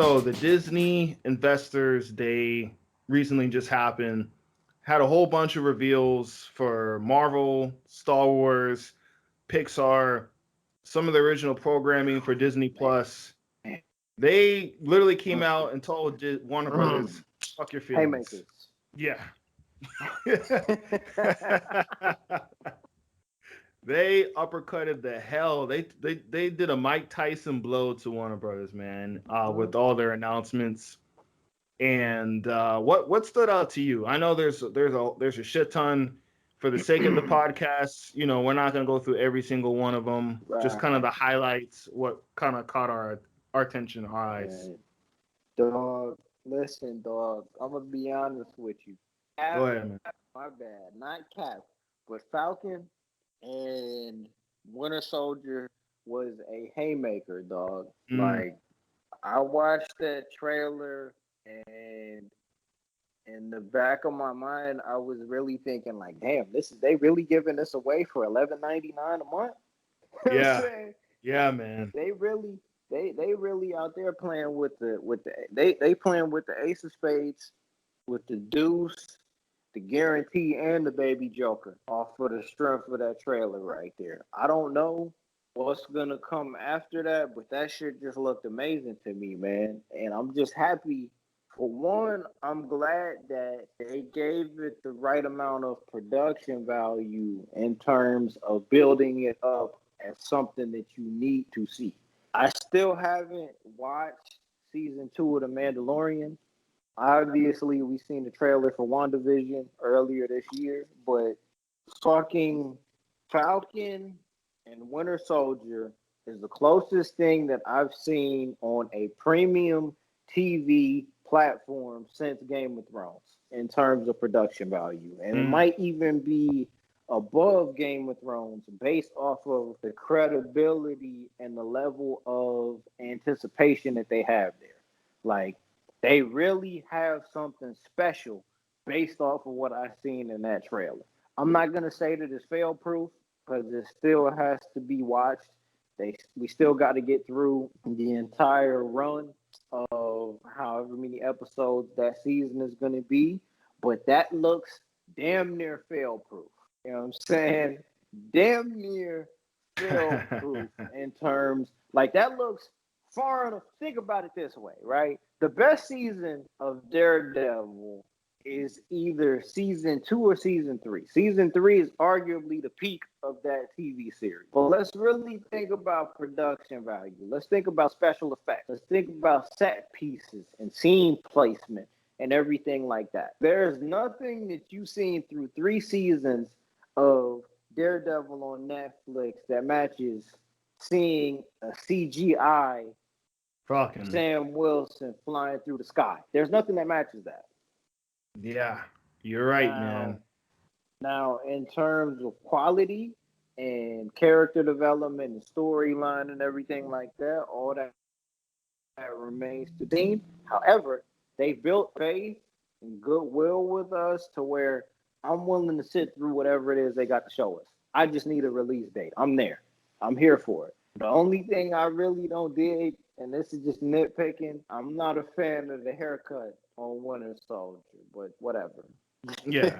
So the Disney Investors Day recently just happened. Had a whole bunch of reveals for Marvel, Star Wars, Pixar, some of the original programming for Disney Man, Plus. They literally came mm, out and told Warner Brothers, mm. "Fuck your feelings." Haymakers. Yeah. They uppercutted the hell. They did a Mike Tyson blow to Warner Brothers, man, with Mhm. all their announcements. And what stood out to you? I know there's a shit ton. For the sake of the podcast, we're not gonna go through every single one of them. Just kind of Right. the highlights, what kind of caught our attention, our eyes. Right. Dog, listen, dog. I'm gonna be honest with you. Go Cap, ahead, man. my bad, not Cap, but Falcon and Winter Soldier was a haymaker, dog. Mm, Like I watched that trailer, and in the back of my mind, I was really thinking, like, damn, this is they really giving this away for 11.99 a month. You know what I'm yeah, saying? yeah, Like man. they really they really out there playing with the they playing with the ace of spades, with the deuce, the guarantee, and the baby joker off of the strength of that trailer right there. I don't know what's gonna come after that, but that shit just looked amazing to me, man. And I'm just happy. For one, I'm glad that they gave it the right amount of production value in terms of building it up as something that you need to see. I still haven't watched season 2 of The Mandalorian. Obviously, we seen the trailer for WandaVision earlier this year, but fucking Falcon and Winter Soldier is the closest thing that I've seen on a premium TV platform since Game of Thrones in terms of production value. And it Mm, might even be above Game of Thrones based off of the credibility and the level of anticipation that they have there. Like, they really have something special based off of what I've seen in that trailer. I'm not gonna say that it's fail proof because it still has to be watched. We still got to get through the entire run of however many episodes that season is going to be, but that looks damn near fail proof. You know what I'm saying? Damn near fail proof in terms like that looks far enough. Think about it this way, right? The best season of Daredevil is either season 2 or season 3. Season 3 is arguably the peak of that TV series. But let's really think about production value. Let's think about special effects. Let's think about set pieces and scene placement and everything like that. There's nothing that you've seen through 3 seasons of Daredevil on Netflix that matches seeing a CGI Falcon. Sam Wilson flying through the sky. There's nothing that matches that. Yeah, you're right, Now, man. in terms of quality and character development and storyline and everything like that, all that remains to be seen. However, they built faith and goodwill with us to where I'm willing to sit through whatever it is they got to show us. I just need a release date. I'm there. I'm here for it. The only thing I really don't dig, and this is just nitpicking, I'm not a fan of the haircut on Winter Soldier, but whatever. Yeah.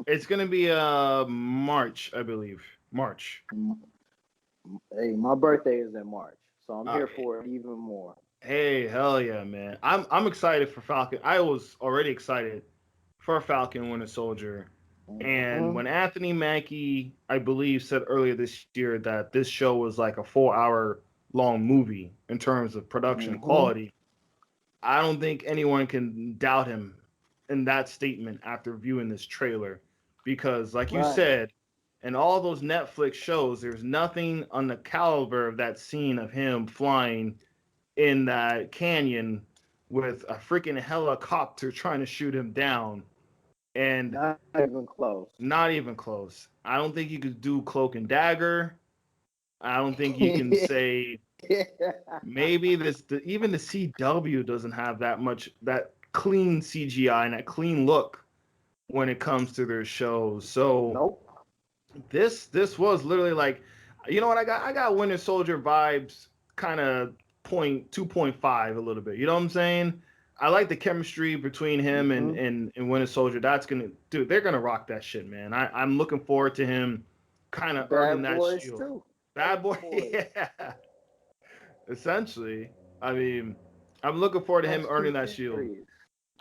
It's gonna be March, I believe. March. Hey, my birthday is in March, so I'm Uh, here for it even more. hey, hell yeah, man. I'm excited for Falcon. I was already excited for Falcon Winter Soldier. And Mm-hmm. when Anthony Mackie, I believe, said earlier this year that this show was like a 4 hour long movie in terms of production Mm-hmm. quality, I don't think anyone can doubt him in that statement after viewing this trailer. Because, like you Right. said, in all those Netflix shows, there's nothing on the caliber of that scene of him flying in that canyon with a freaking helicopter trying to shoot him down. And Not even close. not even close. I don't think you could do Cloak and Dagger. I don't think you can say maybe even the CW doesn't have that much that clean CGI and that clean look when it comes to their shows. So Nope. this was literally like, you know what, I got Winter Soldier vibes kind of 2.5 a little bit. You know what I'm saying? I like the chemistry between him Mm-hmm. and Winter Soldier. That's gonna, dude. They're gonna rock that shit, man. I'm looking forward to him, kind of earning Bad that boys shield. too. Bad boy, Boys. yeah. Essentially, I mean, I'm looking forward to him Fast, earning too that shield. furious.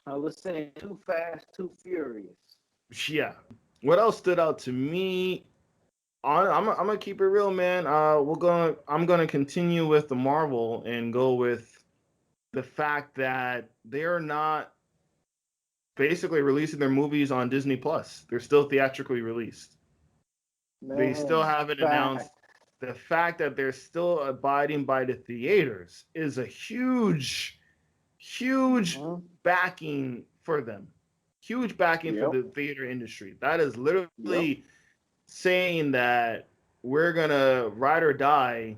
I was saying too fast, too furious. Yeah. What else stood out to me? I'm gonna keep it real, man. I'm gonna continue with the Marvel and go with the fact that they're not basically releasing their movies on Disney Plus. They're still theatrically released. They still Man, haven't fact. announced. The fact that they're still abiding by the theaters is a huge Mm-hmm. backing for them. Huge backing for Yep. the theater industry. That is Yep. literally saying that we're gonna ride or die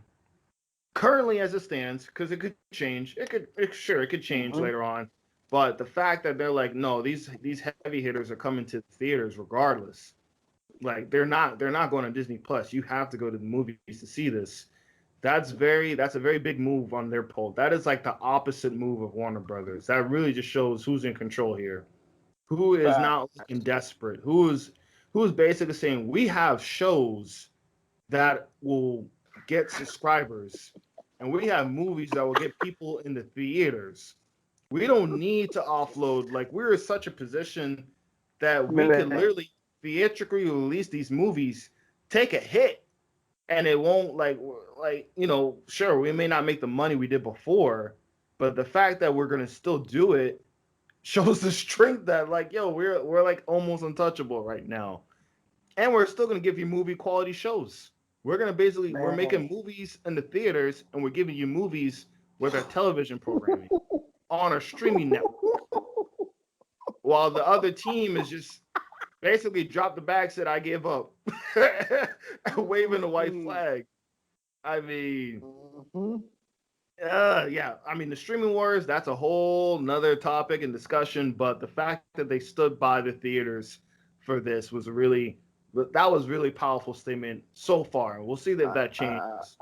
currently as it stands, because it could change. It could change Mm-hmm. later on. But the fact that they're like, no, these heavy hitters are coming to theaters regardless. Like they're not going to Disney Plus. You have to go to the movies to see this. That's a very big move on their part. That is like the opposite move of Warner Brothers. That really just shows who's in control here. Who is Fact. not looking desperate. Who's basically saying we have shows that will get subscribers, and we have movies that will get people in the theaters. We don't need to offload. Like we're in such a position that we could Man, literally theatrically release these movies, take a hit, and it won't sure, we may not make the money we did before, but the fact that we're gonna still do it shows the strength that like, yo, we're like almost untouchable right now, and we're still gonna give you movie quality shows. We're man. making movies in the theaters, and we're giving you movies with our television programming on our streaming network, while the other team is just basically drop the bag, said I give up, waving the white Mm-hmm. flag. I mean, Mm-hmm. yeah. I mean, the streaming wars, that's a whole nother topic and discussion. But the fact that they stood by the theaters for this that was really powerful statement so far. We'll see if I, that I changes.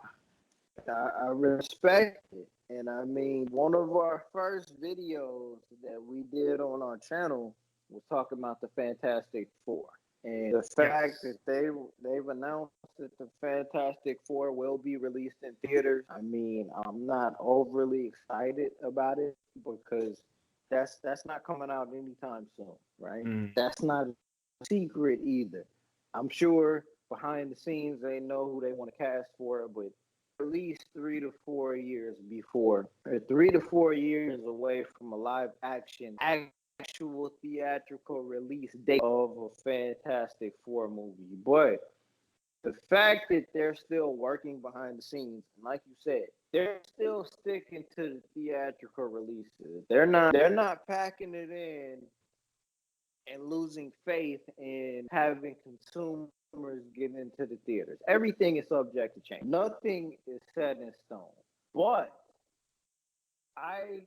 I respect it. And I mean, one of our first videos that we did on our channel was talking about the Fantastic Four. And the fact Yes. that they've announced that the Fantastic Four will be released in theaters, I mean, I'm not overly excited about it because that's not coming out anytime soon, right? Mm. That's not a secret either. I'm sure behind the scenes they know who they want to cast for it, but at least 3 to 4 years before, or 3 to 4 years away from a live action, actual theatrical release date of a Fantastic Four movie. But the fact that they're still working behind the scenes, and like you said, they're still sticking to the theatrical releases. They're not packing it in and losing faith in having consumers get into the theaters. Everything is subject to change. Nothing is set in stone. But I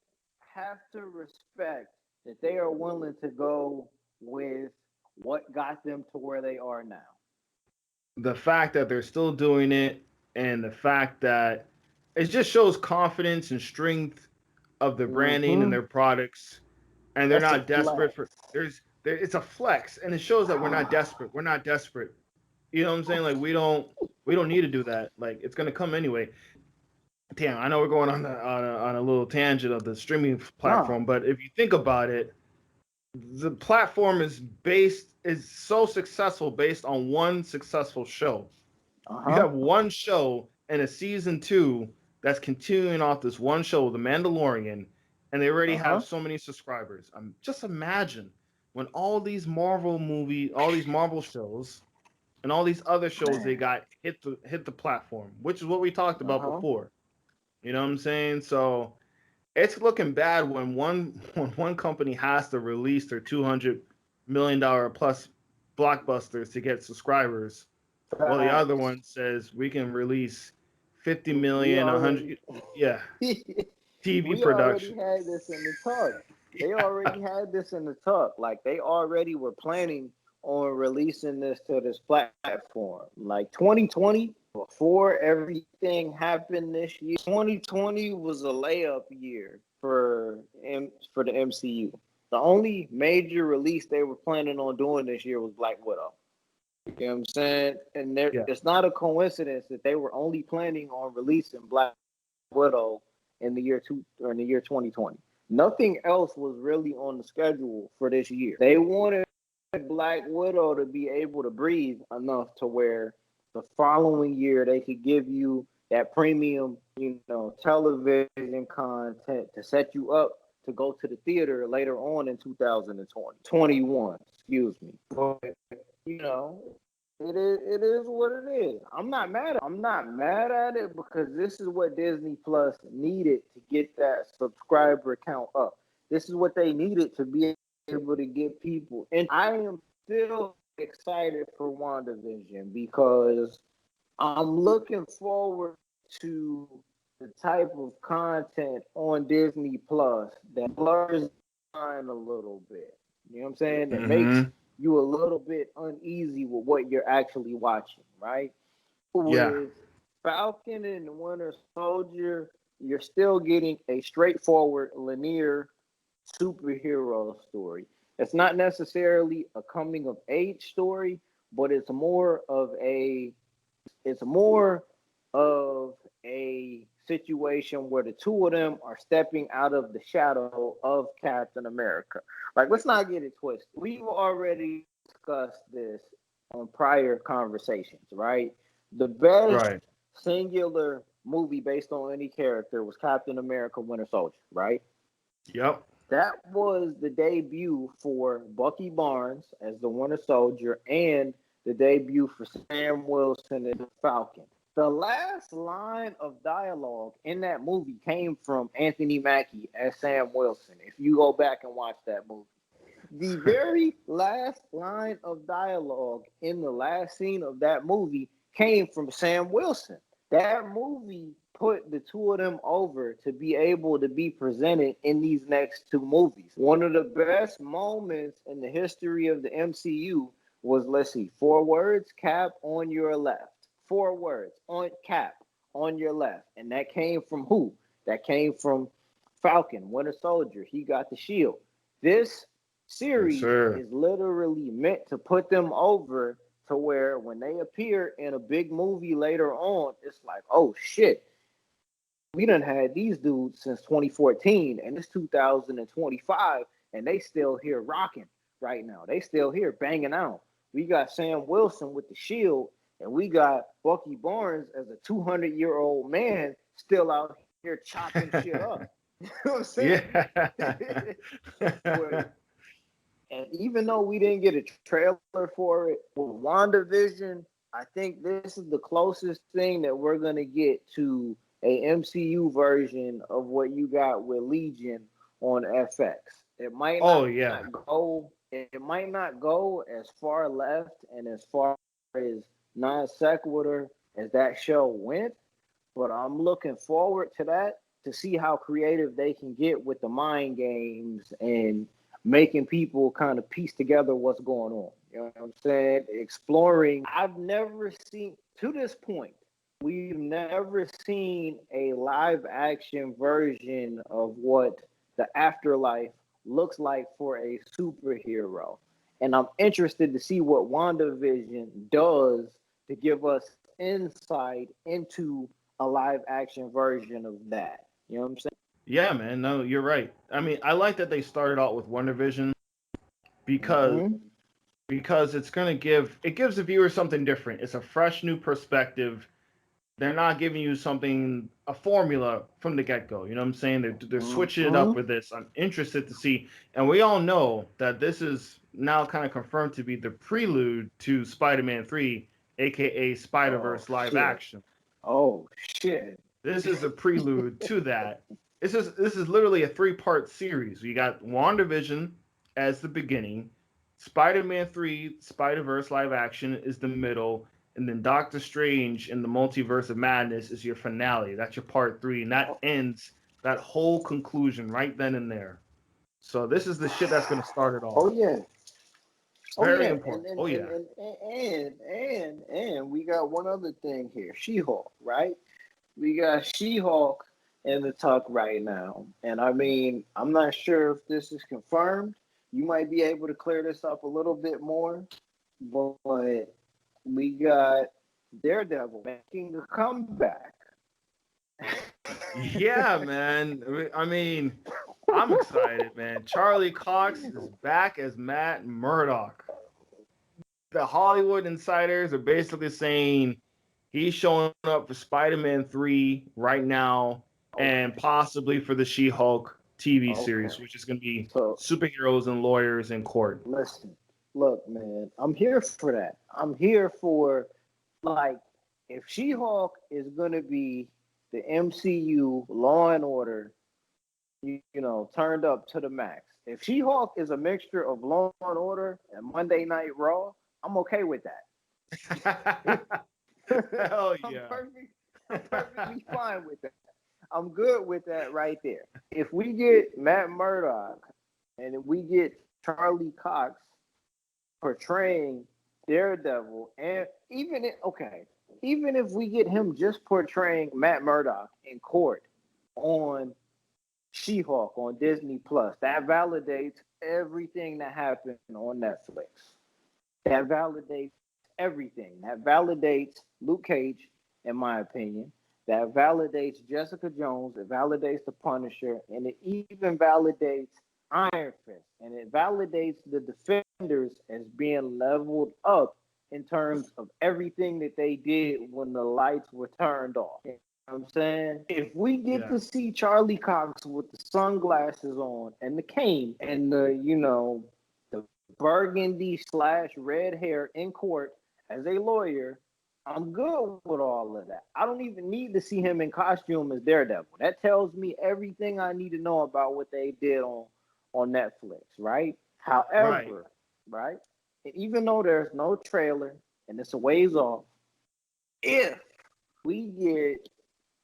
have to respect that they are willing to go with what got them to where they are now. The fact that they're still doing it, and the fact that it just shows confidence and strength of the branding and Mm-hmm. their products, and they're That's a not desperate flex. for it's a flex, and it shows that we're not desperate. We're not desperate. You know what I'm saying? Like we don't need to do that. Like it's gonna come anyway. Damn, I know we're going on a little tangent of the streaming Nah. platform, but if you think about it, the platform is so successful based on one successful show. You Uh-huh. have one show and a season two that's continuing off this one show, The Mandalorian, and they already have Uh-huh. so many subscribers. Just imagine when all these Marvel shows, and all these other shows they Man. got hit the platform, which is what we talked about Uh-huh. before. You know what I'm saying? So it's looking bad when one company has to release their $200 million plus blockbusters to get subscribers, while the other Facts. one says we can release 50 We million, already 100, yeah, TV we already productions. had this in the talk. They Yeah. already had this in the talk. Like they already were planning on releasing this to this platform. Like 2020, before everything happened this year, 2020 was a layup year for the MCU. The only major release they were planning on doing this year was Black Widow. You know what I'm saying? And Yeah. it's not a coincidence that they were only planning on releasing Black Widow in the year 2020. Nothing else was really on the schedule for this year. They wanted Black Widow to be able to breathe enough to where the following year they could give you that premium, television content to set you up to go to the theater later on in 2021, excuse me. But it is what it is. I'm not mad at it because this is what Disney Plus needed to get that subscriber count up. This is what they needed to be able to get people. And I am still excited for WandaVision because I'm looking forward to the type of content on Disney Plus that blurs the line a little bit. You know what I'm saying? That makes you a little bit uneasy with what you're actually watching, right? Yeah. With Falcon and Winter Soldier, you're still getting a straightforward, linear superhero story. It's not necessarily a coming of age story, but it's more of a situation where the two of them are stepping out of the shadow of Captain America. Like, let's not get it twisted. We've already discussed this on prior conversations, right? The best Right. singular movie based on any character was Captain America Winter Soldier, right? Yep. That was the debut for Bucky Barnes as the Winter Soldier and the debut for Sam Wilson as the Falcon. The last line of dialogue in that movie came from Anthony Mackie as Sam Wilson, if you go back and watch that movie. The very last line of dialogue in the last scene of that movie came from Sam Wilson. That movie put the two of them over to be able to be presented in these next two movies. One of the best moments in the history of the MCU was, let's see, 4 words, Cap on your left. 4 words, on Cap on your left. And that came from who? That came from Falcon, Winter Soldier. He got the shield. This series is literally meant to put them over to where when they appear in a big movie later on, it's like, oh shit, we done had these dudes since 2014 and it's 2025 and they still here rocking right now. They still here banging out. We got Sam Wilson with the shield and we got Bucky Barnes as a 200-year-old man still out here chopping shit up. You know what I'm saying? Yeah. And even though we didn't get a trailer for it, with WandaVision, I think this is the closest thing that we're going to get to a MCU version of what you got with Legion on FX. It might not go as far left and as far as non sequitur as that show went, but I'm looking forward to that to see how creative they can get with the mind games and making people kind of piece together what's going on. You know what I'm saying? Exploring. I've never seen, to this point, we've never seen a live action version of what the afterlife looks like for a superhero. And I'm interested to see what WandaVision does to give us insight into a live action version of that. You know what I'm saying? Yeah, man. No, you're right. I mean, I like that they started out with WandaVision because Mm-hmm. because it gives the viewer something different. It's a fresh new perspective. They're not giving you a formula from the get-go. You know what I'm saying? They're switching it up Mm-hmm. with this. I'm interested to see. And we all know that this is now kind of confirmed to be the prelude to Spider-Man 3, aka Oh Spider-Verse live shit. action. Oh shit. This is a prelude to that. This is literally a 3-part series. We got WandaVision as the beginning, Spider-Man 3 Spider-Verse live action is the middle, and then Doctor Strange in the Multiverse of Madness is your finale. That's your part 3, and that ends that whole conclusion right then and there. So this is the shit that's gonna start it Oh all. yeah. Oh Very yeah, important. Oh yeah. and we got one other thing here. She-Hulk, right? We got She-Hulk in the tuck right now. And I mean, I'm not sure if this is confirmed. You might be able to clear this up a little bit more. But we got Daredevil making a comeback. Yeah, man. I mean, I'm excited, man. Charlie Cox is back as Matt Murdock. The Hollywood insiders are basically saying he's showing up for Spider-Man 3 right now and Okay. possibly for the She-Hulk TV Okay. series, which is going to be So superheroes and lawyers in court. listen, look, man, I'm here for that. I'm here for like if She-Hulk is gonna be the MCU Law and Order, you know, turned up to the max. If She-Hulk is a mixture of Law and Order and Monday Night Raw, I'm okay with that. Hell I'm yeah. perfectly fine with that. I'm good with that right there. If we get Matt Murdock and if we get Charlie Cox portraying Daredevil, and even if we get him just portraying Matt Murdock in court on She-Hulk on Disney Plus, that validates everything that happened on Netflix. That validates everything. That validates Luke Cage, in my opinion. That validates Jessica Jones. It validates the Punisher, and it even validates Iron Fist, and it validates the Defenders as being leveled up in terms of everything that they did when the lights were turned off. You know what I'm saying? If we get Yeah. to see Charlie Cox with the sunglasses on and the cane and the, the burgundy slash red hair in court as a lawyer, I'm good with all of that. I don't even need to see him in costume as Daredevil. That tells me everything I need to know about what they did on Netflix, right? Right. However, right, and even though there's no trailer and it's a ways off, if we get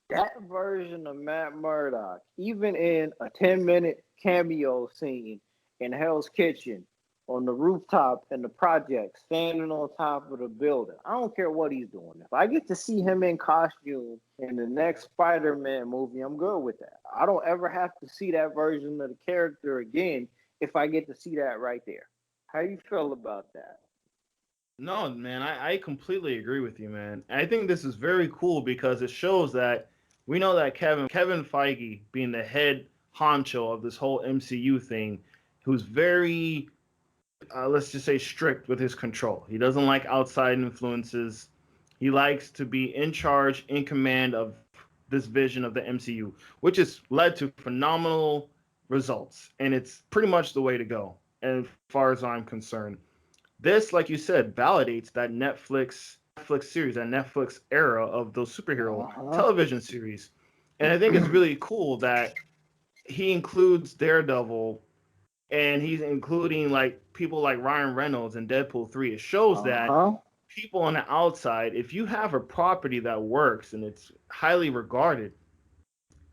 that version of Matt Murdock, even in a 10-minute cameo scene in Hell's Kitchen on the rooftop in the project, standing on top of the building. I don't care what he's doing. If I get to see him in costume in the next Spider-Man movie, I'm good with that. I don't ever have to see that version of the character again if I get to see that right there. How you feel about that? No, man, I completely agree with you, man. I think this is very cool because it shows that we know that Kevin Feige, being the head honcho of this whole MCU thing, who's very let's just say strict with his control. He doesn't like outside influences. He likes to be in charge, in command of this vision of the MCU, which has led to phenomenal results, and it's pretty much the way to go, as far as I'm concerned. This, like you said, validates that Netflix series, that Netflix era of those superhero Uh-huh. television series. And I think it's really cool that he includes Daredevil and he's including like people like Ryan Reynolds in Deadpool 3. It shows that Uh-huh. people on the outside, if you have a property that works and it's highly regarded,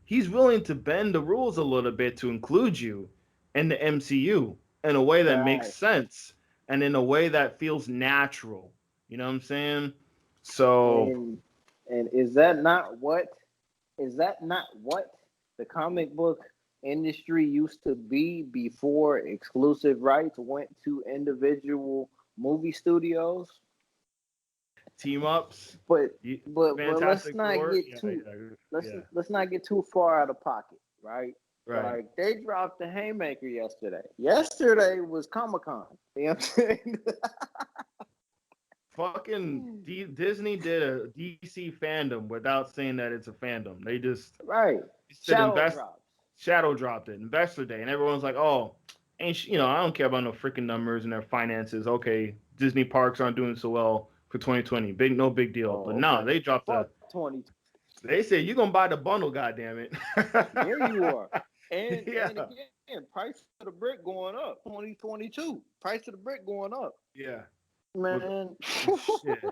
he's willing to bend the rules a little bit to include you in the MCU in a way that makes Right. sense and in a way that feels natural. You know what I'm saying? So, And and is that not what the comic book industry used to be before exclusive rights went to individual movie studios? team ups, But but let's Fantastic not Four. get Yeah, too yeah, let's yeah. let's not get too far out of pocket, right? Right. Like they dropped the haymaker yesterday. Yesterday was Comic Con. You know what I'm saying? Fucking Disney did a DC fandom without saying that it's a fandom. They just Right. said Shadow invest drops. shadow dropped it investor day, and everyone's like, oh, I don't care about no freaking numbers and their finances. Okay, Disney parks aren't doing so well for 2020. No big deal. But Oh, nah, okay. they dropped Fuck 20. they said you're gonna buy the bundle, goddamn it. There you are. And Yeah, again, price of the brick going up. 2022. Price of the brick going up. yeah. With Man. shit,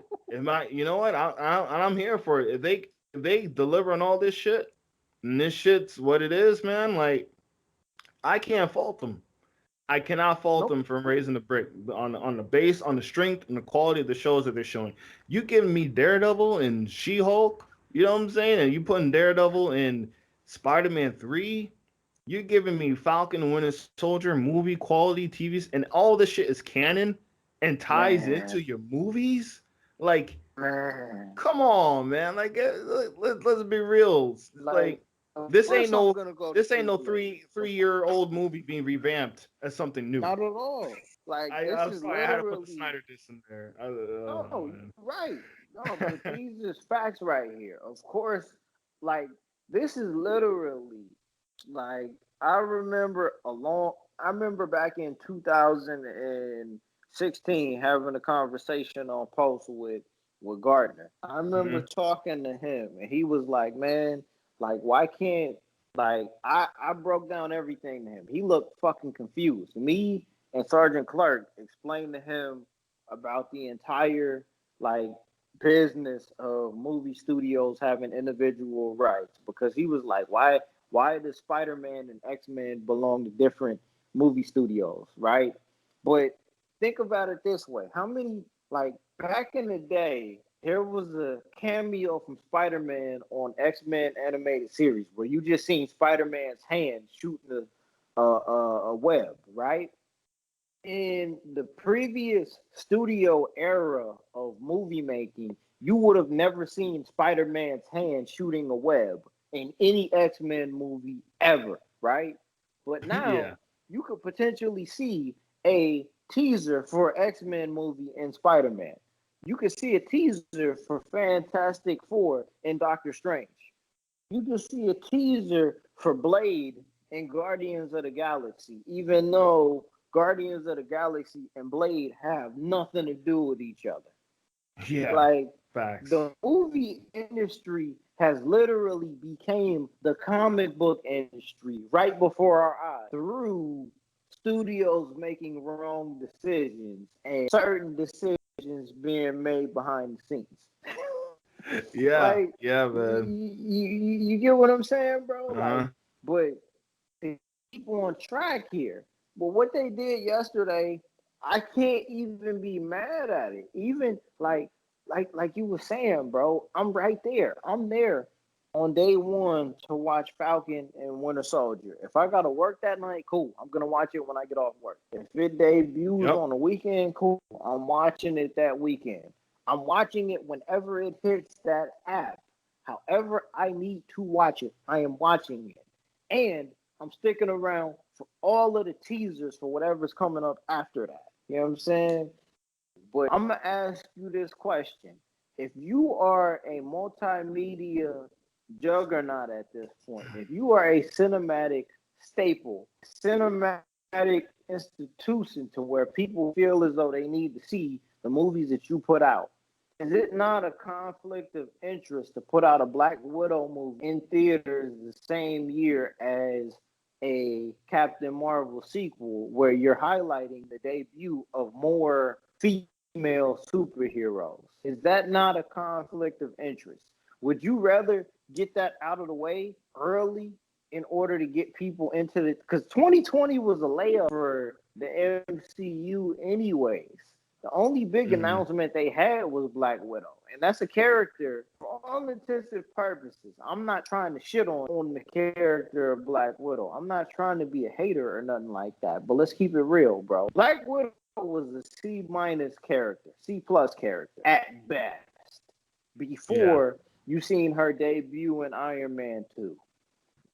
you know what? I'm here for it. If they deliver on all this shit, and this shit's what it is, man. Like I can't fault them. I cannot fault Nope. them for raising the brick on the base, on the strength, and the quality of the shows that they're showing. You giving me Daredevil and She Hulk, you know what I'm saying? And you putting Daredevil in Spider-Man 3. You're giving me Falcon and Winter Soldier movie quality TVs, and all this shit is canon and ties Man, into your movies. Like, man. come on, man. Like, let's be real. Like, Like, of this ain't course I'm no gonna go to this ain't sleep no late. three-year old movie being revamped as something new. Not at all. Like, this I'm is sorry, I had to put the literally Snyder diss in there. no, Man. you're right. No, but these is facts right here. Of course, like this is literally like I remember back in 2016 having a conversation on post with Gardner. I remember Mhm. talking to him and he was like, man, like why can't like I broke down everything to him. He looked fucking confused. Me and Sergeant Clark explained to him about the entire like business of movie studios having individual rights because he was like, why does Spider-Man and X-Men belong to different movie studios, right? But think about it this way. How many like back in the day there was a cameo from Spider-Man on X-Men animated series where you just seen Spider-Man's hand shooting a web, right? In the previous studio era of movie making, you would have never seen Spider-Man's hand shooting a web in any X-Men movie ever, right? But now Yeah. you could potentially see a teaser for X-Men movie in Spider-Man. You could see a teaser for Fantastic Four and Doctor Strange. You can see a teaser for Blade and Guardians of the Galaxy, even though Guardians of the Galaxy and Blade have nothing to do with each other. Yeah. Like Facts. the movie industry has literally became the comic book industry right before our eyes through studios making wrong decisions and certain decisions being made behind the scenes. Yeah. Like Yeah, man. you get what I'm saying, bro? Like, Uh-huh. but to keep on track here. But what they did yesterday, I can't even be mad at it. Even like you were saying, bro, I'm right there. I'm there on day one to watch Falcon and Winter Soldier. If I gotta work that night, cool. I'm gonna watch it when I get off work. If it debuts Yep. on the weekend, cool. I'm watching it that weekend. I'm watching it whenever it hits that app. However, I need to watch it, I am watching it. And I'm sticking around for all of the teasers for whatever's coming up after that. You know what I'm saying? But I'm gonna ask you this question: if you are a multimedia juggernaut at this point, if you are a cinematic staple, cinematic institution to where people feel as though they need to see the movies that you put out, is it not a conflict of interest to put out a Black Widow movie in theaters the same year as a Captain Marvel sequel where you're highlighting the debut of more female superheroes? Is that not a conflict of interest? Would you rather get that out of the way early in order to get people into the because 2020 was a layup for the MCU anyways. The only big Hmm. announcement they had was Black Widow, and that's a character for all intents and purposes. I'm not trying to shit on the character of Black Widow. I'm not trying to be a hater or nothing like that. But let's keep it real, bro. Black Widow was a C minus character, C plus character at best. Yeah. Before you seen her debut in Iron Man 2.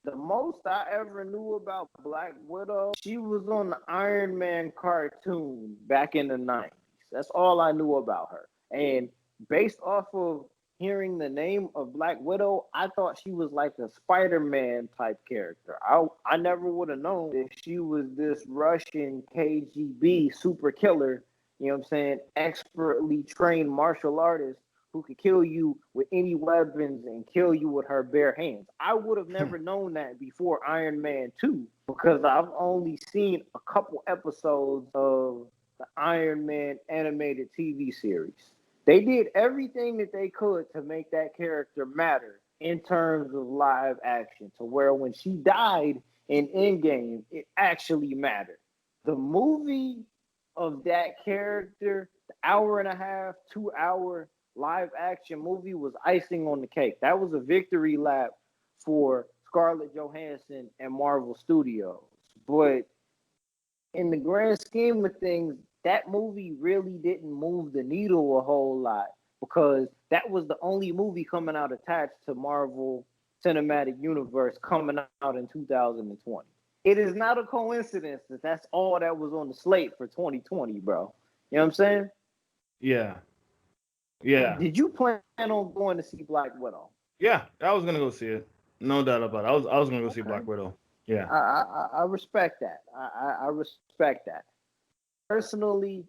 The most I ever knew about Black Widow, she was on the Iron Man cartoon back in the 90s. That's all I knew about her. And based off of hearing the name of Black Widow, I thought she was like a Spider-Man type character. I never would have known that she was this Russian KGB super killer, you know what I'm saying, expertly trained martial artist who could kill you with any weapons and kill you with her bare hands. I would have never known that before Iron Man 2 because I've only seen a couple episodes of the Iron Man animated TV series. They did everything that they could to make that character matter in terms of live action to where when she died in Endgame, it actually mattered. the movie of that character, the hour and a half, 2 hour live action movie was icing on the cake. That was a victory lap for Scarlett Johansson and Marvel Studios. But in the grand scheme of things, that movie really didn't move the needle a whole lot because that was the only movie coming out attached to Marvel Cinematic Universe coming out in 2020. It is not a coincidence that that's all that was on the slate for 2020, bro. You know what I'm saying? Yeah. Yeah. Did you plan on going to see Black Widow? Yeah. I was gonna go see it. No doubt about it. I was gonna go see Okay. Black Widow. Yeah. I respect that. I respect that. Personally,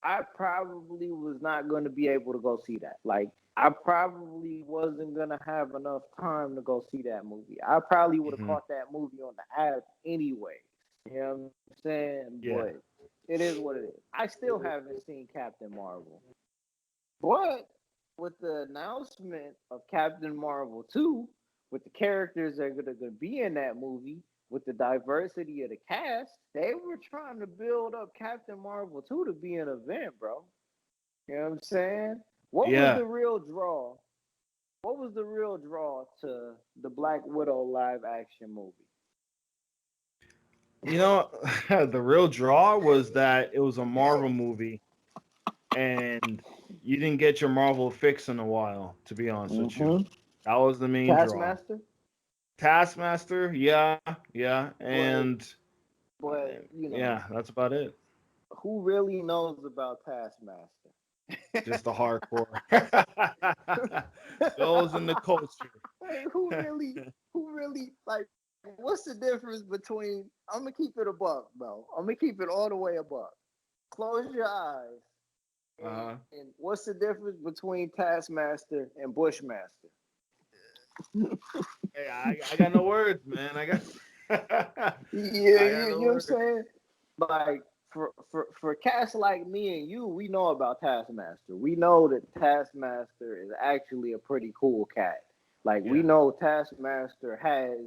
I probably was not going to be able to go see that. Like, I probably wasn't going to have enough time to go see that movie. I probably would have Hmm. caught that movie on the app anyway. You know what I'm saying? Yeah. But it is what it is. I still haven't seen Captain Marvel. But with the announcement of Captain Marvel 2, with the characters that are going to be in that movie, with the diversity of the cast, they were trying to build up Captain Marvel 2 to be an event, bro. You know what I'm saying? What was Yeah. the real draw? What was the real draw to the Black Widow live action movie? You know, the real draw was that it was a Marvel movie, and you didn't get your Marvel fix in a while. To be honest with you, Mm-hmm. that was the main draw. Taskmaster, Taskmaster, yeah, yeah, but and you know, yeah, that's about it. who really knows about Taskmaster? Just the hardcore. Those in the culture. Like, who really like? What's the difference between? I'm gonna keep it a buck, bro. I'm gonna keep it all the way a buck. Close your eyes. Uh-huh. And what's the difference between Taskmaster and Bushmaster? Hey, I got no words, man. I got Yeah, I got you no know what I'm words. saying? Like for cats like me and you, we know about Taskmaster. We know that Taskmaster is actually a pretty cool cat. Like we Yeah. know Taskmaster has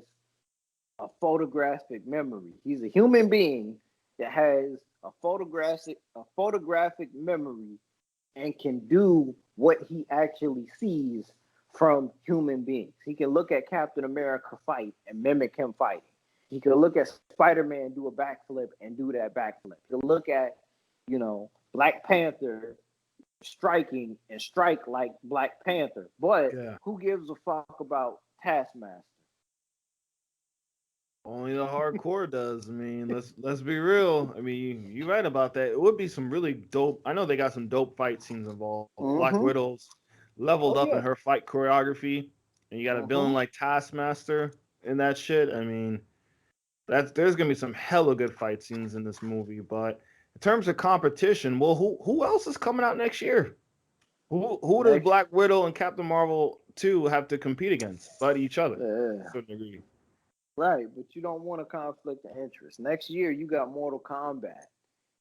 a photographic memory. He's a human being that has a photographic memory and can do what he actually sees from human beings. He can look at Captain America fight and mimic him fighting. He can look at Spider-Man do a backflip and do that backflip. He can look at, Black Panther striking and strike like Black Panther. But Yeah. who gives a fuck about Taskmaster? Only the hardcore does. I mean, let's be real. I mean, you're right about that. It would be some really dope. I know they got some dope fight scenes involved. Black Mm-hmm. Widow's leveled Oh up in yeah. her fight choreography, and you got a villain Mm-hmm. like Taskmaster in that shit. I mean, there's gonna be some hella good fight scenes in this movie. But in terms of competition, well, who else is coming out next year? Who does Next, Black Widow and Captain Marvel 2 have to compete against but each other to a uh, certain degree? right, but you don't want a conflict of interest. Next year, you got Mortal Kombat,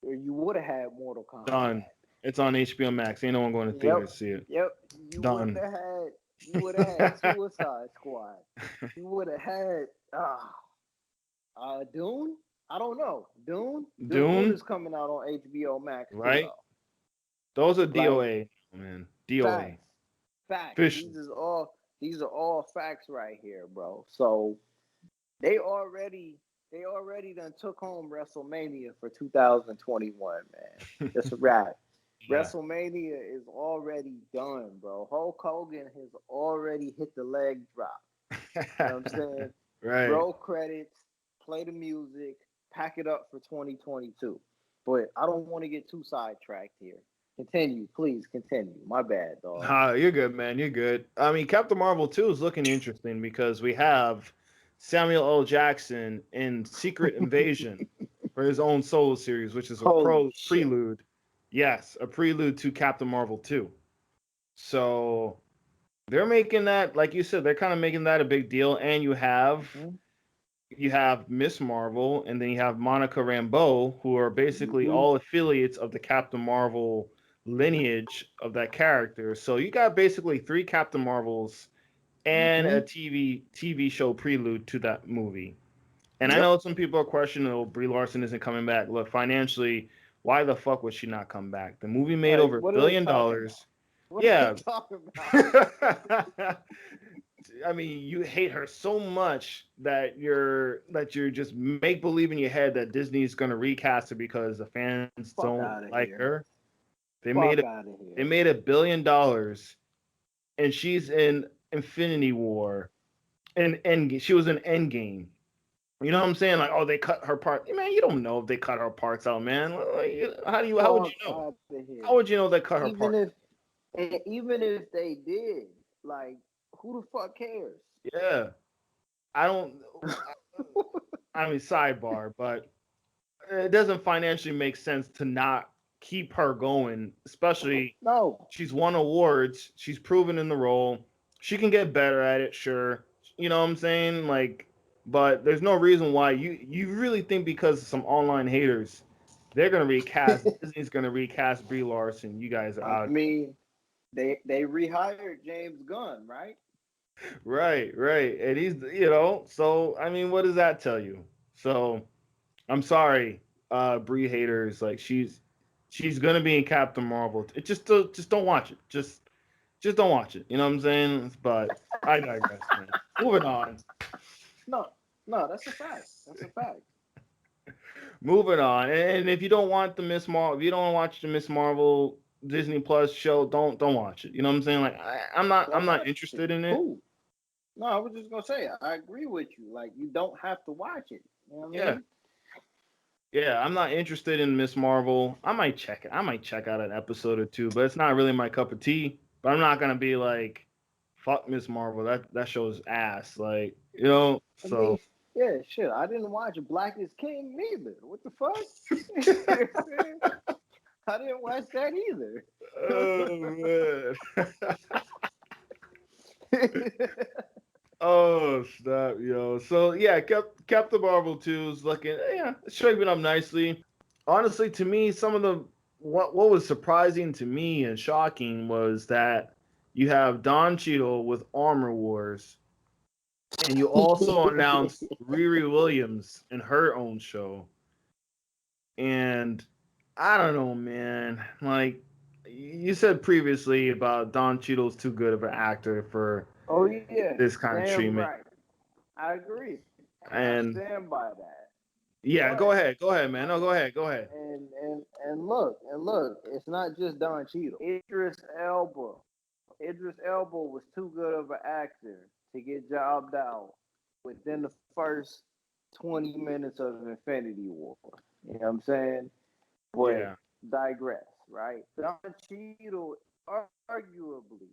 or you would have had Mortal Done. Kombat. It's on HBO Max. Ain't no one going to Yep, theaters to see it. yep. You would Done. have had, you would have had Suicide Squad. You would have had Dune. I don't know. Dune Dune, is coming out on HBO Max too, right? though. Those are Like DOA, man. DOA. facts, facts. Officially. These are all facts right here, bro. So They already they already done took home WrestleMania for 2021, man. That's a wrap. Yeah. WrestleMania is already done, bro. Hulk Hogan has already hit the leg drop. You know what I'm saying? Right. Roll credits, play the music, pack it up for 2022. But I don't want to get too sidetracked here. Continue, please continue. My bad, dog. Nah, you're good, man. You're good. I mean, Captain Marvel 2 is looking interesting because we have Samuel L. Jackson in Secret Invasion for his own solo series, which is a Holy shit. prelude. Yes, a prelude to Captain Marvel 2. So they're making that, like you said, they're kind of making that a big deal. And Mm-hmm. you have Miss Marvel, and then you have Monica Rambeau, who are basically Mm-hmm. all affiliates of the Captain Marvel lineage of that character. So you got basically three Captain Marvels and Mm-hmm. a TV show prelude to that movie. And I Yep. know some people are questioning, oh, Brie Larson isn't coming back. Look, financially, why the fuck would she not come back? The movie made Like, over $1 what are they billion. talking about? What are they Yeah. talking about? I mean, you hate her so much that you're just make believe in your head that Disney's gonna recast her because the fans Fuck don't out of like here. her. They made Fuck it. out of They here. made $1 billion, and she's in Infinity War, and she was in Endgame. You know what I'm saying? Like, oh, they cut her part. Man, you don't know if they cut her parts out, man. Like, how would you Fuck know? out of here. How would you know they cut her Even part? if even if they did, like, who the fuck cares? Yeah, I don't. I mean, sidebar, but it doesn't financially make sense to not keep her going, especially No. she's won awards, she's proven in the role. She can get better at it, sure. You know what I'm saying? Like, but there's no reason why you really think because of some online haters they're gonna recast Disney's gonna recast Brie Larson. You guys are I out. mean, they rehired James Gunn, right? Right, right. And he's so I mean, what does that tell you? So I'm sorry, Brie haters. Like she's gonna be in Captain Marvel. It just don't watch it. Just don't watch it. You know what I'm saying? But I digress, man. Moving on. No, no, that's a fact. That's a fact. Moving on. And if you don't want the Miss Marvel, if you don't watch the Miss Marvel Disney Plus show, don't watch it. You know what I'm saying? Like I'm Don't not watch it. interested in it. Cool. No, I was just gonna say I agree with you. Like, you don't have to watch it. You know what I Yeah. mean? Yeah, I'm not interested in Miss Marvel. I might check it. I might check out an episode or two, but it's not really my cup of tea. But I'm not gonna be like, fuck Miss Marvel. That show's ass. Like, I mean, so yeah, shit. I didn't watch Black is King neither. What the fuck? I didn't watch that either. oh man. Oh snap, yo. So yeah, Captain Marvel 2 is looking, yeah, it's shaping up nicely. Honestly, to me, some of the what was surprising to me and shocking was that you have Don Cheadle with Armor Wars, and you also announced Riri Williams in her own show. And I don't know, man. Like you said previously about Don Cheadle's too good of an actor for Oh yeah, this kind of damn treatment. right. I agree, and I And stand by that. yeah, But go ahead, man. No, I go ahead, go ahead. and look, it's not just Don Cheadle. Idris Elba was too good of an actor to get jobbed out within the first 20 minutes of Infinity War. You know what I'm saying? But Yeah, digress, right? Don Cheadle arguably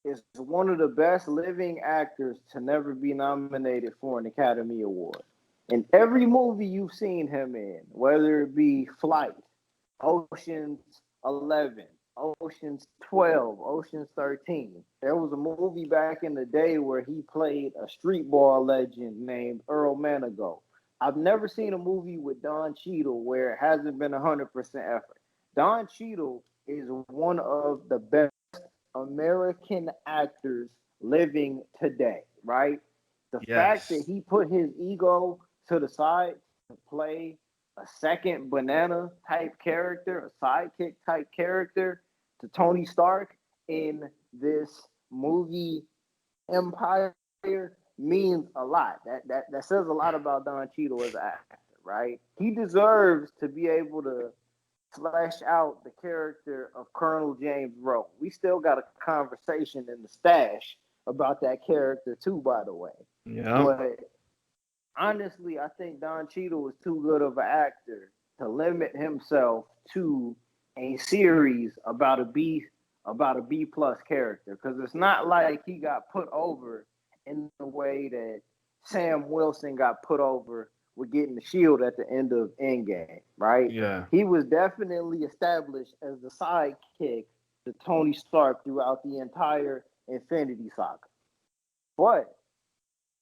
is one of the best living actors to never be nominated for an Academy Award. In every movie you've seen him in, whether it be Flight, Ocean's 11, Ocean's 12, Ocean's 13. There was a movie back in the day where he played a streetball legend named Earl Manigault. I've never seen a movie with Don Cheadle where it hasn't been 100% effort. Don Cheadle is one of the best American actors living today, right? The fact that yes, he put his ego to the side to play a second banana type character, a sidekick type character to Tony Stark in this movie Empire means a lot. That says a lot about Don Cheadle as an actor, right? He deserves to be able to flesh out the character of Colonel James Rowe. We still got a conversation in the stash about that character too, by the way. yeah, But honestly, I think Don Cheadle is too good of an actor to limit himself to a series about a B plus character, because it's not like he got put over in the way that Sam Wilson got put over with getting the shield at the end of Endgame, right? yeah, He was definitely established as the sidekick to Tony Stark throughout the entire Infinity Saga. But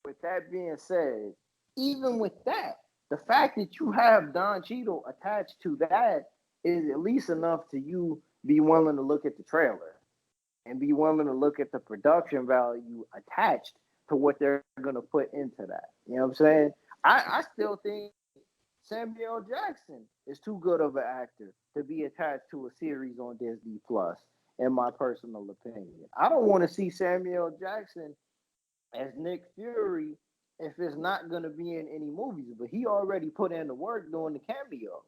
with that being said, even with that, the fact that you have Don Cheadle attached to that is at least enough to you be willing to look at the trailer and be willing to look at the production value attached to what they're going to put into that. You know what I'm saying? I still think Samuel Jackson is too good of an actor to be attached to a series on Disney Plus, in my personal opinion. I don't want to see Samuel Jackson as Nick Fury if it's not going to be in any movies, but he already put in the work doing the cameos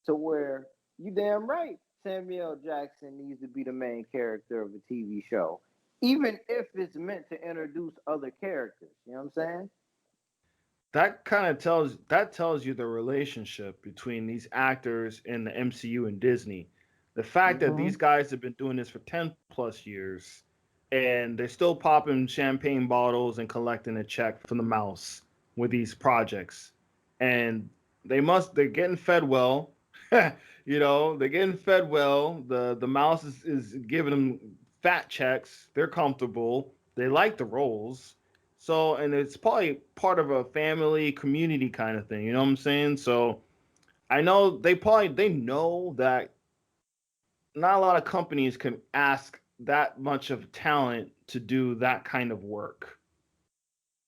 to where you damn right Samuel Jackson needs to be the main character of a TV show, even if it's meant to introduce other characters. You know what I'm saying? That kind of tells you the relationship between these actors in the MCU and Disney. The fact that Mm-hmm. these guys have been doing this for 10 plus years and they're still popping champagne bottles and collecting a check from the mouse with these projects. And they're getting fed well. They're getting fed well. The mouse is giving them fat checks. They're comfortable. They like the roles. So, and it's probably part of a family community kind of thing. You know what I'm saying? So, I know they know that not a lot of companies can ask that much of talent to do that kind of work.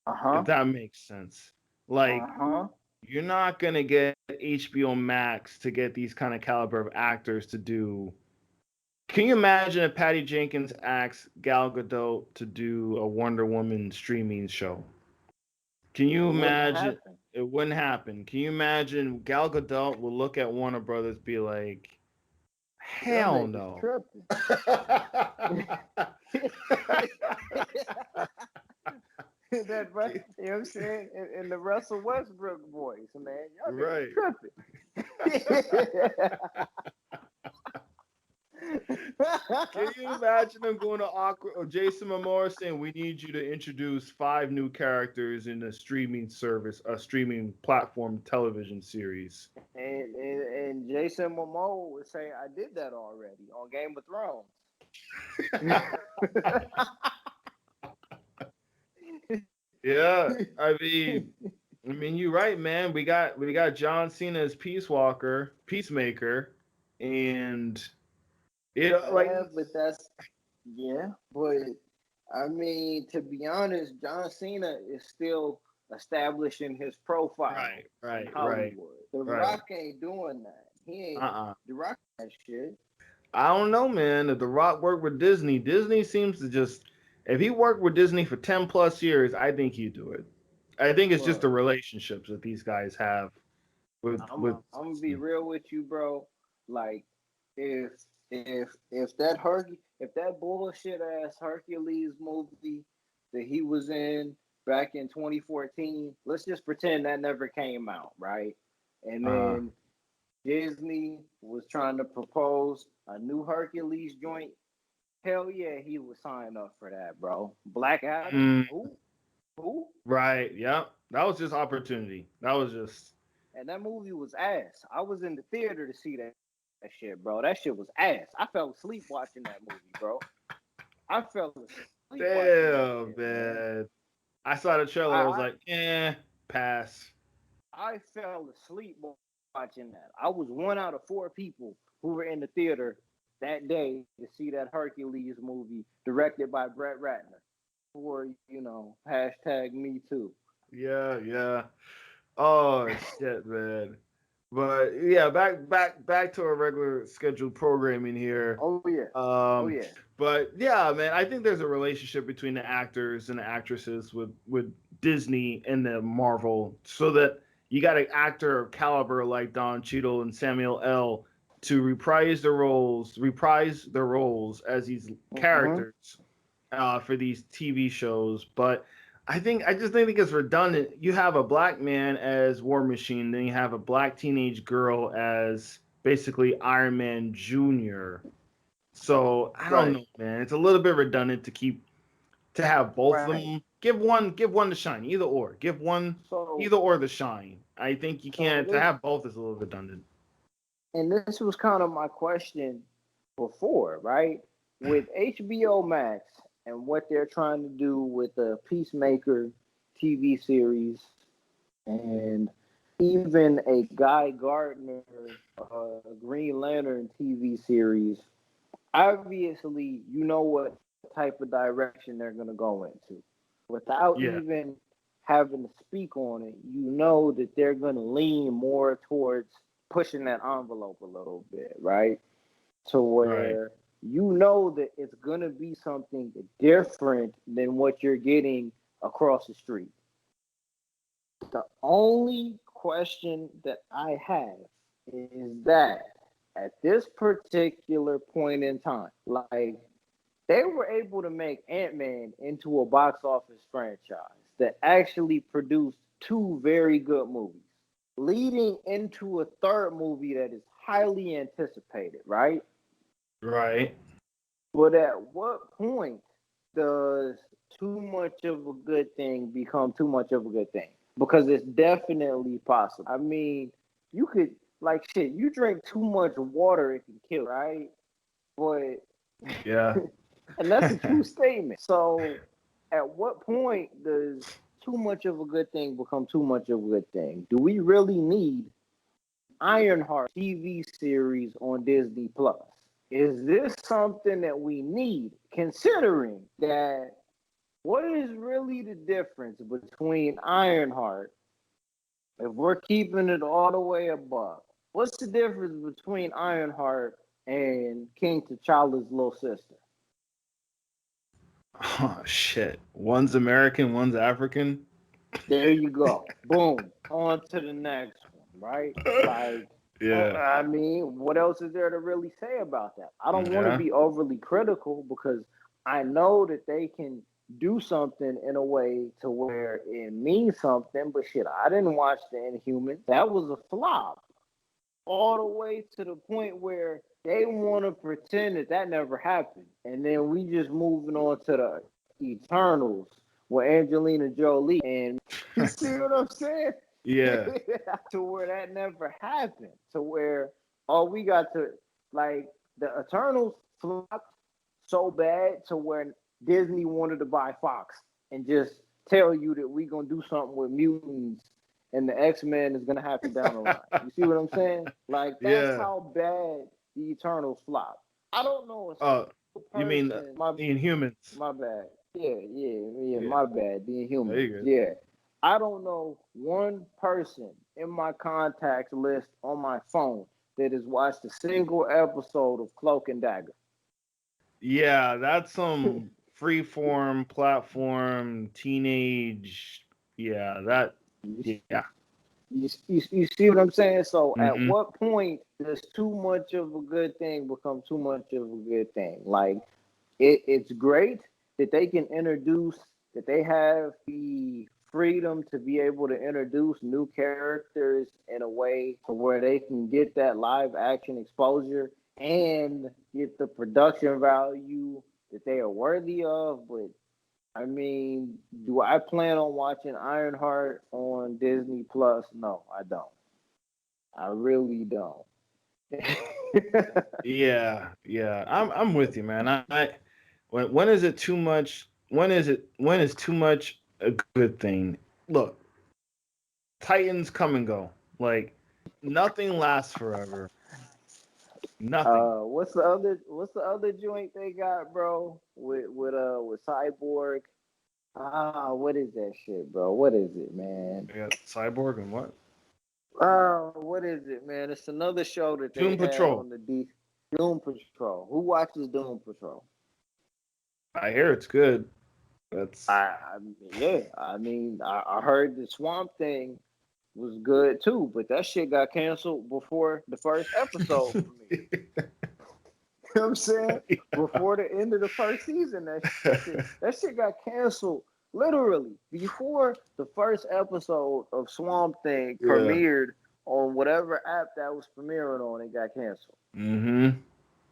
Uh If huh. that makes sense. Uh Like, huh. you're not gonna get HBO Max to get these kind of caliber of actors to do. Can you imagine if Patty Jenkins asks Gal Gadot to do a Wonder Woman streaming show? Can you It wouldn't imagine? happen. It wouldn't happen. Can you imagine Gal Gadot will look at Warner Brothers, be like, Y'all "Hell niggas no." tripping. That right, you know what I'm saying? In the Russell Westbrook voice, man. Y'all Right. niggas Can tripping. you imagine them going to awkward or Jason Momoa saying, "We need you to introduce 5 new characters in a streaming service, a streaming platform television series." And Jason Momoa would say, I did that already on Game of Thrones. Yeah, I mean, you're right, man. We got John Cena as Peacemaker, and like, Yeah, but that's yeah, but I mean, to be honest, John Cena is still establishing his profile right, in right, right, Hollywood. The right. Rock ain't doing that. He ain't Uh-uh. The Rock that shit. I don't know, man. If The Rock worked with Disney, Disney seems to just if he worked with Disney for 10 plus years, I think he'd do it. I think it's just the But relationships that these guys have with I'm gonna be Disney. real with you, bro. Like if if that bullshit ass Hercules movie that he was in back in 2014, let's just pretend that never came out, right? And Uh, then Disney was trying to propose a new Hercules joint. Hell yeah, he would sign up for that, bro. Black Adam? mm, Who? Who? right. Yep. That was just opportunity. That was just And that movie was ass. I was in the theater to see that shit, bro. That shit was ass. I fell asleep watching that movie, bro. I fell asleep watching that damn, shit, man. man. I saw the trailer. I was I like, pass. I fell asleep watching that. I was one out of four people who were in the theater that day to see that Hercules movie directed by Brett Ratner. For hashtag Me Too. Yeah, yeah. Oh shit, man. But yeah, back to our regular scheduled programming here. Oh yeah, oh Um, yeah. but yeah, man, I think there's a relationship between the actors and the actresses with Disney and the Marvel, so that you got an actor of caliber like Don Cheadle and Samuel L. to reprise their roles as these Mm-hmm. characters for these TV shows. But I just think it's redundant. You have a black man as War Machine, then you have a black teenage girl as basically Iron Man Junior. So I don't Right, know, man. It's a little bit redundant to have both of right. them. Give one the shine, either or. Give one So either or the shine. I think you so can't to this have both is a little redundant. and this was kind of my question before, right? With HBO Max and what they're trying to do with the Peacemaker TV series and even a Guy Gardner Green Lantern TV series, obviously you know what type of direction they're going to go into without Yeah. even having to speak on it, you know that they're going to lean more towards pushing that envelope a little bit, right? To Right. where you know that it's going to be something different than what you're getting across the street. The only question that I have is that at this particular point in time, like they were able to make Ant-Man into a box office franchise that actually produced two very good movies, leading into a third movie that is highly anticipated, right? Right. But at what point does too much of a good thing become too much of a good thing? Because it's definitely possible. I mean, you could like shit. You drink too much water, it can kill, right? But Yeah. and that's a true statement. So, at what point does too much of a good thing become too much of a good thing? Do we really need Ironheart TV series on Disney Plus? Is this something that we need, considering that what is really the difference between Ironheart, if we're keeping it all the way above? What's the difference between Ironheart and King T'Challa's little sister? Oh shit. One's American, one's African. There you go. Boom. On to the next one, right? Like, Yeah. I mean, what else is there to really say about that? I don't want to Yeah. be overly critical because I know that they can do something in a way to where it means something, but shit, I didn't watch the Inhuman. That was a flop. All the way to the point where they want to pretend that that never happened. And then we just moving on to the Eternals with Angelina Jolie. And you see what I'm saying? Yeah. To where that never happened. To where all we got to, like, the Eternals flopped so bad to where Disney wanted to buy Fox and just tell you that we going to do something with mutants and the X-Men is going to happen down the line. You see what I'm saying? Like, that's Yeah. how bad the Eternals flopped. I don't know a Oh, single you mean person. the Inhumans? My bad. Yeah, Yeah. my bad. The There Inhumans. you go. Yeah. I don't know one person in my contacts list on my phone that has watched a single episode of Cloak and Dagger. Yeah, that's some freeform platform teenage. Yeah, that. Yeah. You see what I'm saying? So, at Hmm. what point does too much of a good thing become too much of a good thing? Like, it's great that they can introduce, that they have the freedom to be able to introduce new characters in a way to where they can get that live action exposure and get the production value that they are worthy of. But I mean, do I plan on watching Ironheart on Disney Plus? No, I don't. I really don't. Yeah, yeah. I'm with you, man. When is it too much? When is too much a good thing? Look, Titans come and go. Like nothing lasts forever. Nothing. What's the other joint they got, bro? With Cyborg. What is that shit, bro? What is it, man? We got Cyborg and what? What is it, man? It's another show that they Doom have Patrol. on the Doom Patrol. Who watches Doom Patrol? I hear it's good. That's I heard the Swamp Thing was good too, but that shit got canceled before the first episode premiered. You know what I'm saying? Before the end of the first season, that shit got canceled literally before the first episode of Swamp Thing yeah. premiered on whatever app that was premiering on. It got canceled. Mm-hmm.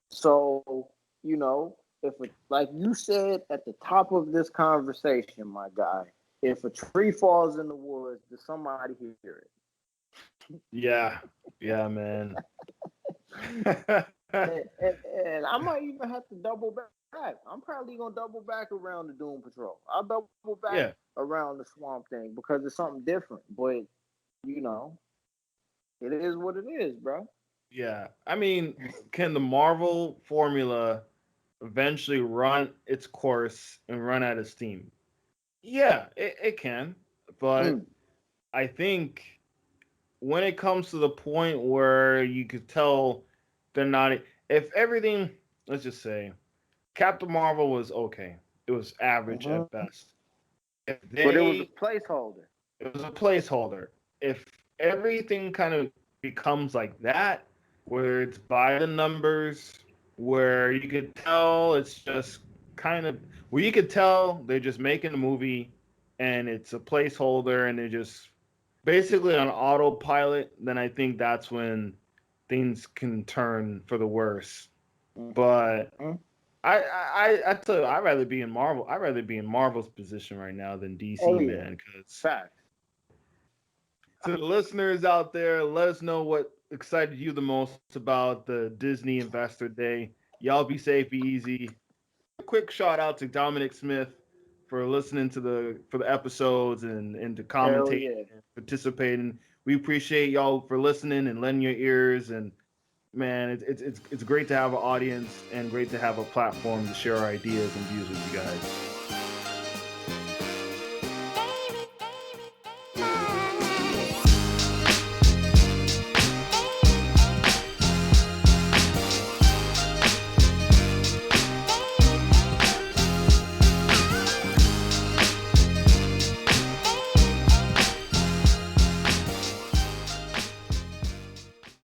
So if like you said at the top of this conversation, my guy, if a tree falls in the woods, does somebody hear it? Yeah. Yeah, man. And I might even have to double back. I'm probably gonna double back around the Doom Patrol. I'll double back Yeah. around the Swamp Thing because it's something different. But you know, it is what it is, bro. Yeah. I mean, can the Marvel formula eventually run its course and run out of steam? Yeah, it can. But I think when it comes to the point where you could tell they're not, if everything, let's just say, Captain Marvel was okay, it was average Mm-hmm. at best. If But it was a they, placeholder. it was a placeholder. If everything kind of becomes like that, where it's by the numbers, where you could tell it's just kind of, where you could tell they're just making a movie and it's a placeholder and they're just basically on autopilot, then I think that's when things can turn for the worse. But Mm-hmm. I tell you, I'd rather be in Marvel. I'd rather be in Marvel's position right now than Oh DC, yeah, man. Because facts. to the listeners out there, let us know what excited you the most about the Disney Investor Day. Y'all be safe, be easy. A quick shout out to Dominic Smith for listening to the episodes and to Hell commentate yeah. and participating. We appreciate y'all for listening and lending your ears. And man, it's great to have an audience and great to have a platform to share our ideas and views with you guys.